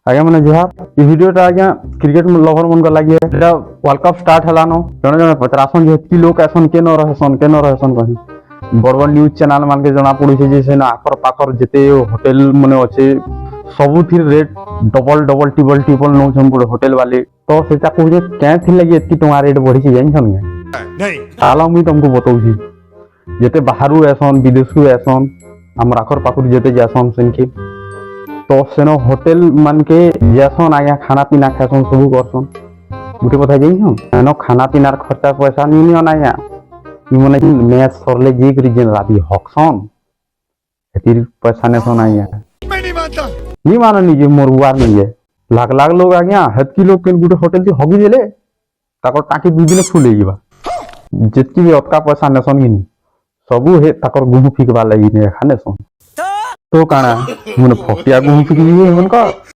आगे मैंने जुहार ये वीडियोटा आज्ञा क्रिकेट लवर मन लगे वर्ल्ड कप स्टार्ट है जड़े जड़े पचरासन जी लोग ऐसा के न रहसन कहीं बड़ बड़ न्यूज चैनल मान के जना पड़ी जैसे आखर पाखर जिते होटेल मैंने अच्छे सबुथि रेट डबल डबल टिबल टिबल नौन पूरे होटेल वाले तो से कहे क्या लगे एति टଙ୍କା रेट बढ़ी जान ताला मुई तुमको बताऊँ जिते बाहर ऐसन विदेश को ऐसन आम आखर पाखर जिते जासन से तो सेन होटेल मान के जैसन आज्ञा खाना पीना खासन सब करसन गोटे कथा जाइन खाना पीनार खर्चा पैसा नहीं आज्ञा मैंने मैच सरले जी जेन राति हकसन हेतिर पैसा नेसन आज्ञा नहीं मान निजे मोरुआर निजे लाख लाख लोग आज्ञा हेतकी लोग गोटे होटेल थी हगी देले टाँकी 2 दिन फुल जितकी भी अटका पैसा नेसन कि सबू हे गुहूँ फिकवा लगी नेसन तो काना मैंने फटिया गुहूँ फिक